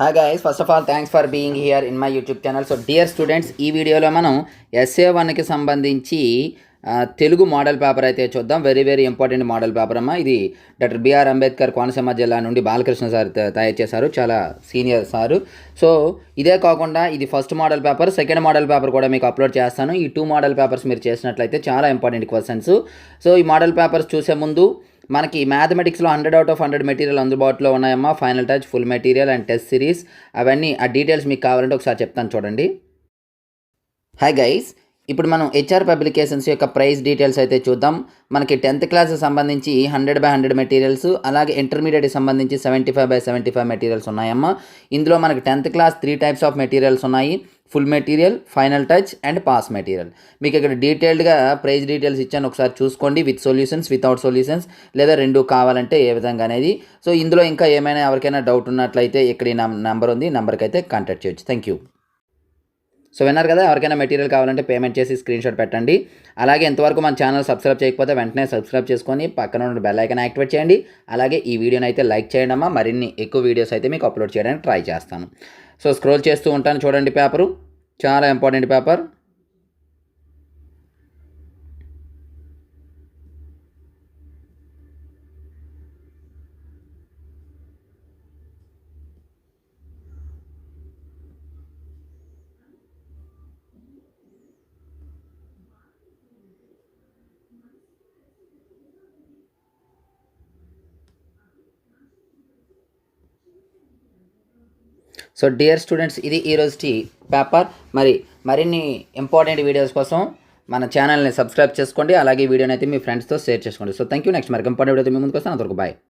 Hi guys, first of all thanks for being here in my YouTube channel. So dear students, ఈ వీడియోలో మనం SA1కి సంబంధించి Telugu model paper అయితే చూద్దాం. Very very important model paper అమ్మ. ఇది డాక్టర్ బిఆర్ అంబేద్కర్ కోనసీమ జిల్లా నుండి బాలకృష్ణ సార్ తయారు చేశారు, చాలా సీనియర్ సారు. సో ఇదే కాకుండా ఇది first model paper, second model paper కూడా మీకు అప్లోడ్ చేస్తాను. ఈ 2 మోడల్ పేపర్స్ మీరు చేసినట్లయితే చాలా ఇంపార్టెంట్ క్వశ్చన్స్. సో ఈ మోడల్ పేపర్స్ చూసే ముందు మనకి మ్యాథమెటిక్స్లో 100 out of 100 మెటీరియల్ అందుబాటులో ఉన్నాయమ్మా. Final touch, full material and test series, అవన్నీ ఆ డీటెయిల్స్ మీకు కావాలంటే ఒకసారి చెప్తాను చూడండి. హాయ్ గైస్, ఇప్పుడు మనం HR పబ్లికేషన్స్ యొక్క ప్రైస్ డీటెయిల్స్ అయితే చూద్దాం. మనకి 10th క్లాస్ సంబంధించి 100/100 మెటీరియల్స్, అలాగే ఇంటర్మీడియట్కి సంబంధించి 75/75 మెటీరియల్స్ ఉన్నాయమ్మా. ఇందులో మనకి 10th class 3 types of materials ఉన్నాయి: full material, final touch and pass material. మీకు ఇక్కడ డీటెయిల్డ్గా ప్రైస్ డీటెయిల్స్ ఇచ్చాను, ఒకసారి చూసుకోండి. విత్ సొల్యూషన్స్, వితౌట్ సొల్యూషన్స్, లేదా 2 కావాలంటే ఏ విధంగా అనేది. సో ఇందులో ఇంకా ఏమైనా ఎవరికైనా డౌట్ ఉన్నట్లయితే ఇక్కడ ఈ నెంబర్ ఉంది, నెంబర్కి అయితే కాంటాక్ట్ చేయొచ్చు. Thank you. సో విన్నారు కదా, ఎవరికైనా మెటీరియల్ కావాలంటే పేమెంట్ చేసి స్క్రీన్ షాట్ పెట్టండి. అలాగే ఎంతవరకు మన ఛానల్ సబ్స్క్రైబ్ చేయకపోతే వెంటనే సబ్స్క్రైబ్ చేసుకొని పక్కన ఉన్న బెల్ ఐకాన్ యాక్టివేట్ చేయండి. అలాగే ఈ వీడియోని అయితే లైక్ చేయండి అమ్మా. మరిన్ని ఎక్కువ వీడియోస్ అయితే మీకు అప్లోడ్ చేయడానికి ట్రై చేస్తాను. సో స్క్రోల్ చేస్తూ ఉంటాను చూడండి. పేపరు చాలా important paper. So dear students, ఇది ఈరోజు పేపర్. మరిన్ని ఇంపార్టెంట్ వీడియోస్ కోసం మన ఛానల్ని సబ్స్క్రైబ్ చేసుకోండి. అలాగే ఈ వీడియోని అయితే మీ ఫ్రెండ్స్తో షేర్ చేసుకోండి. So thank you. నెక్స్ట్ మరి ఇంపార్టెంట్ వీడియో మీ ముందుకు వస్తాను. అంతవరకు బాయ్.